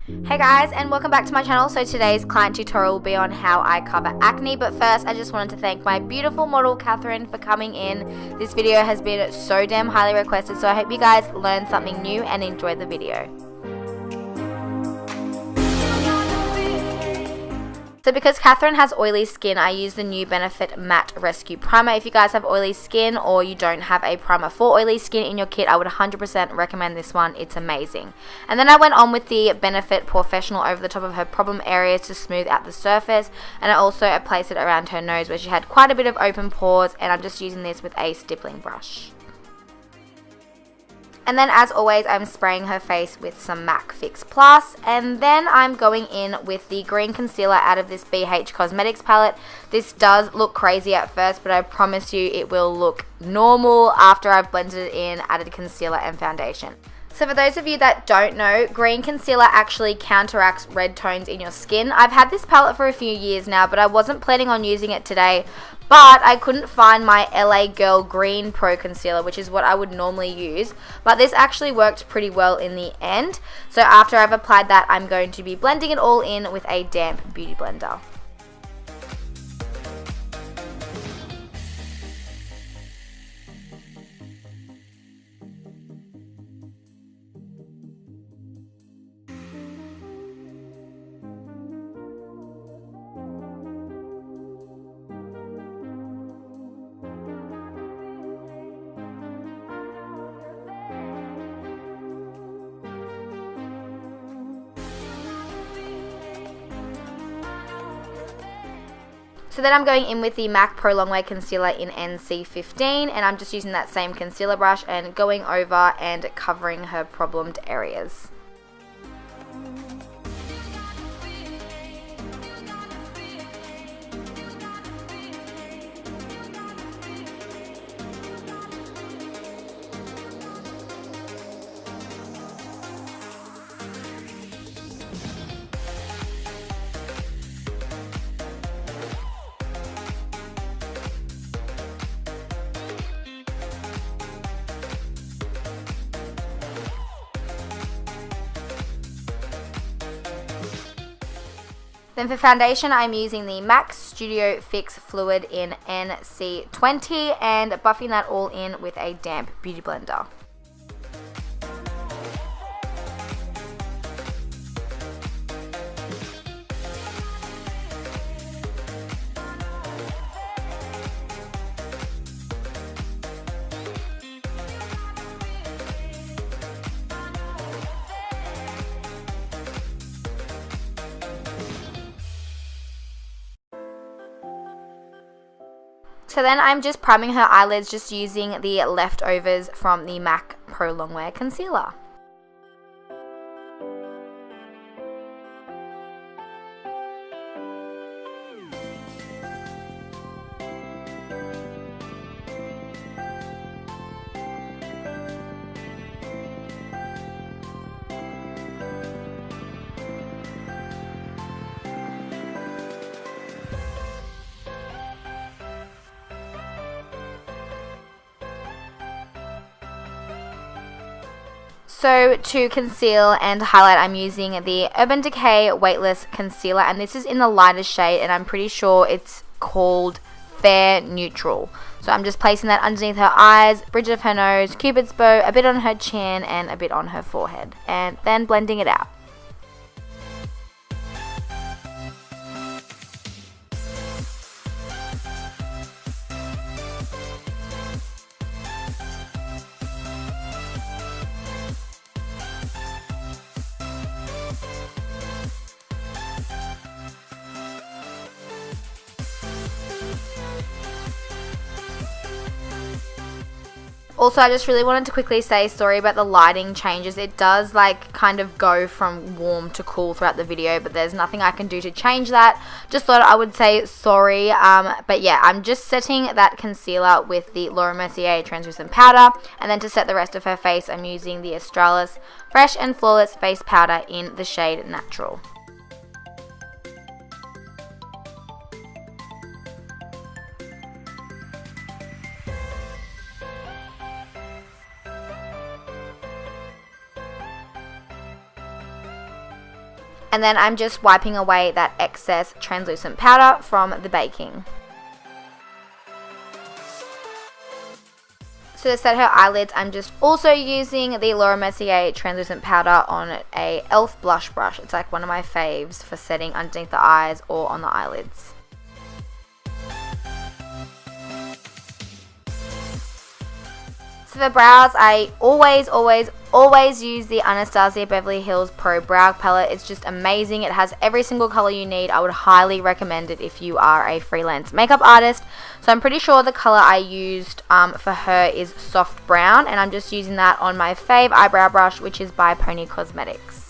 Hey guys, and welcome back to my channel. So today's client tutorial will be on how I cover acne, but first I just wanted to thank my beautiful model Catherine for coming in. This video has been so damn highly requested, so I hope you guys learned something new and enjoyed the video. So because Catherine has oily skin, I use the new Benefit Matte Rescue Primer. If you guys have oily skin or you don't have a primer for oily skin in your kit, I would 100% recommend this one. It's amazing. And then I went on with the Benefit Professional over the top of her problem areas to smooth out the surface. And I also placed it around her nose where she had quite a bit of open pores, and I'm just using this with a stippling brush. And then as always, I'm spraying her face with some MAC Fix Plus. And then I'm going in with the green concealer out of this BH Cosmetics palette. This does look crazy at first, but I promise you it will look normal after I've blended it in, added concealer and foundation. So for those of you that don't know, green concealer actually counteracts red tones in your skin. I've had this palette for a few years now, but I wasn't planning on using it today. But I couldn't find my LA Girl Green Pro Concealer, which is what I would normally use. But this actually worked pretty well in the end. So after I've applied that, I'm going to be blending it all in with a damp beauty blender. So then I'm going in with the MAC Pro Longwear Concealer in NC15, and I'm just using that same concealer brush and going over and covering her problemed areas. Then for foundation, I'm using the MAC Studio Fix Fluid in NC20 and buffing that all in with a damp beauty blender. So then I'm just priming her eyelids just using the leftovers from the MAC Pro Longwear Concealer. So to conceal and highlight, I'm using the Urban Decay Weightless Concealer, and this is in the lightest shade, and I'm pretty sure it's called Fair Neutral. So I'm just placing that underneath her eyes, bridge of her nose, cupid's bow, a bit on her chin, and a bit on her forehead, and then blending it out. Also, I just really wanted to quickly say sorry about the lighting changes. It does like kind of go from warm to cool throughout the video, but there's nothing I can do to change that. Just thought I would say sorry. But yeah, I'm just setting that concealer with the Laura Mercier translucent powder, and then to set the rest of her face, I'm using the Australis Fresh and Flawless Face Powder in the shade Natural. And then I'm just wiping away that excess translucent powder from the baking. So to set her eyelids, I'm just also using the Laura Mercier translucent powder on a e.l.f. blush brush. It's like one of my faves for setting underneath the eyes or on the eyelids. So for brows, I always use the Anastasia Beverly Hills Pro Brow Palette. It's just amazing. It has every single color you need. I would highly recommend it if you are a freelance makeup artist. So I'm pretty sure the color I used for her is soft brown, and I'm just using that on my fave eyebrow brush, which is by Pony Cosmetics.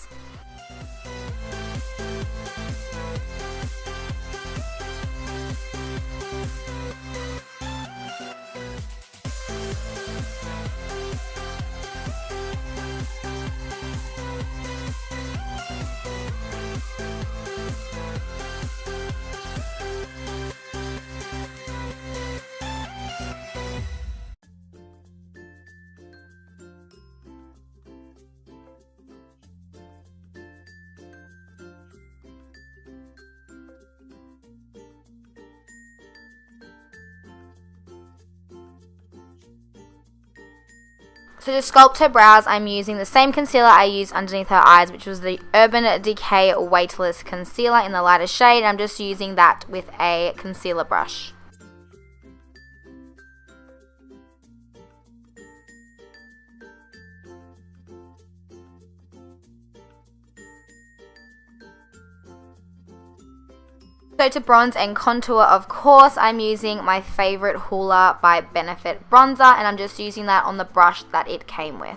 So to sculpt her brows, I'm using the same concealer I used underneath her eyes, which was the Urban Decay Weightless Concealer in the lighter shade. I'm just using that with a concealer brush. So to bronze and contour, of course, I'm using my favorite Hoola by Benefit bronzer, and I'm just using that on the brush that it came with.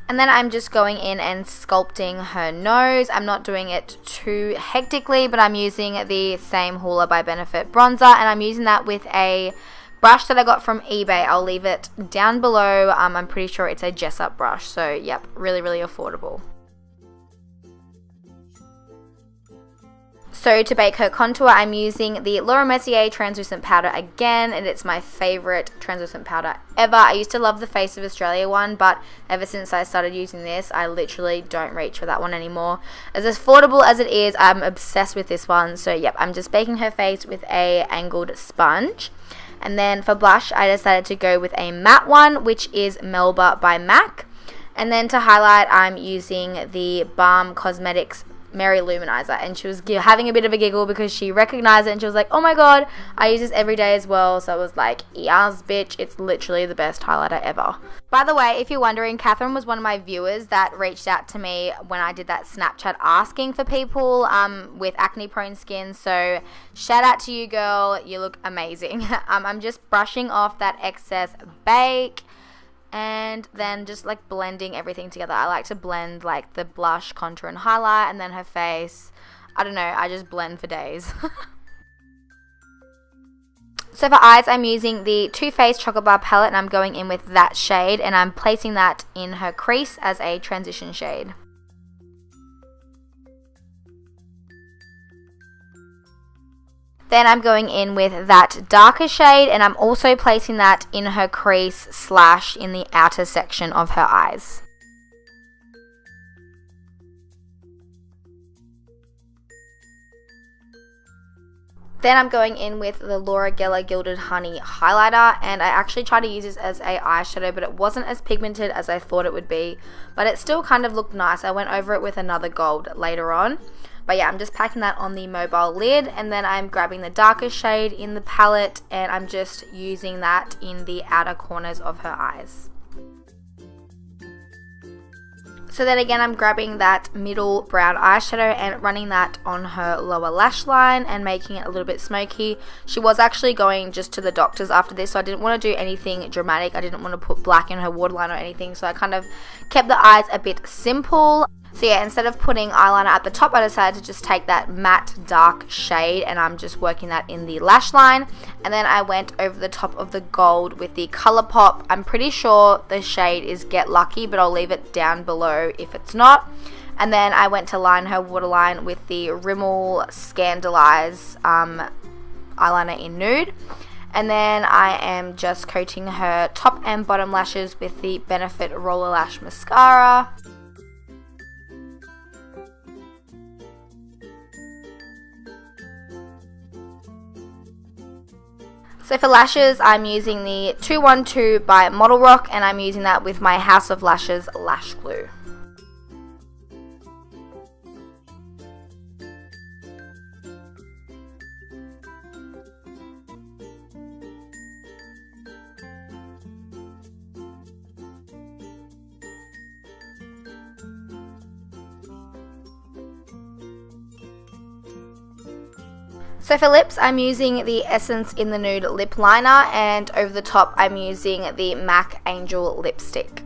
And then I'm just going in and sculpting her nose. I'm not doing it too hectically, but I'm using the same Hoola by Benefit bronzer, and I'm using that with a brush that I got from eBay. I'll leave it down below. I'm pretty sure it's a Jessup brush, so yep, really affordable. So to bake her contour, I'm using the Laura Mercier translucent powder again, and it's my favorite translucent powder ever. I used to love the Face of Australia one, but ever since I started using this, I literally don't reach for that one anymore. As affordable as it is, I'm obsessed with this one. So yep, I'm just baking her face with a angled sponge. And then for blush, I decided to go with a matte one, which is Melba by MAC. And then to highlight, I'm using the Balm Cosmetics Mary Luminizer, and she was having a bit of a giggle because she recognized it and she was like, oh my god, I use this every day as well. So I was like, yes bitch, it's literally the best highlighter ever. By the way, if you're wondering, Catherine was one of my viewers that reached out to me when I did that Snapchat asking for people with acne prone skin, so shout out to you girl, you look amazing. I'm just brushing off that excess bake and then just like blending everything together. I like to blend like the blush, contour, and highlight, and then her face. I don't know, I just blend for days. So for eyes, I'm using the Too Faced Chocolate Bar palette, and I'm going in with that shade, and I'm placing that in her crease as a transition shade. Then I'm going in with that darker shade, and I'm also placing that in her crease / in the outer section of her eyes. Then I'm going in with the Laura Geller Gilded Honey highlighter, and I actually tried to use this as a eyeshadow, but it wasn't as pigmented as I thought it would be, but it still kind of looked nice. I went over it with another gold later on. But yeah, I'm just packing that on the mobile lid, and then I'm grabbing the darker shade in the palette, and I'm just using that in the outer corners of her eyes. So then again, I'm grabbing that middle brown eyeshadow and running that on her lower lash line and making it a little bit smoky. She was actually going just to the doctor's after this, so I didn't want to do anything dramatic. I didn't want to put black in her waterline or anything, so I kind of kept the eyes a bit simple. So yeah, instead of putting eyeliner at the top, I decided to just take that matte dark shade and I'm just working that in the lash line. And then I went over the top of the gold with the ColourPop. I'm pretty sure the shade is Get Lucky, but I'll leave it down below if it's not. And then I went to line her waterline with the Rimmel Scandaleyes eyeliner in nude. And then I am just coating her top and bottom lashes with the Benefit Roller Lash Mascara. So for lashes, I'm using the 212 by Model Rock, and I'm using that with my House of Lashes lash glue. So for lips, I'm using the Essence in the Nude Lip Liner, and over the top I'm using the MAC Angel Lipstick.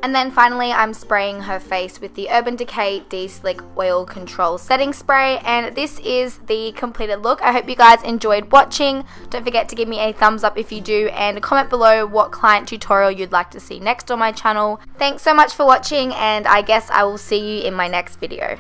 And then finally, I'm spraying her face with the Urban Decay De-Slick Oil Control Setting Spray. And this is the completed look. I hope you guys enjoyed watching. Don't forget to give me a thumbs up if you do, and comment below what client tutorial you'd like to see next on my channel. Thanks so much for watching, and I guess I will see you in my next video.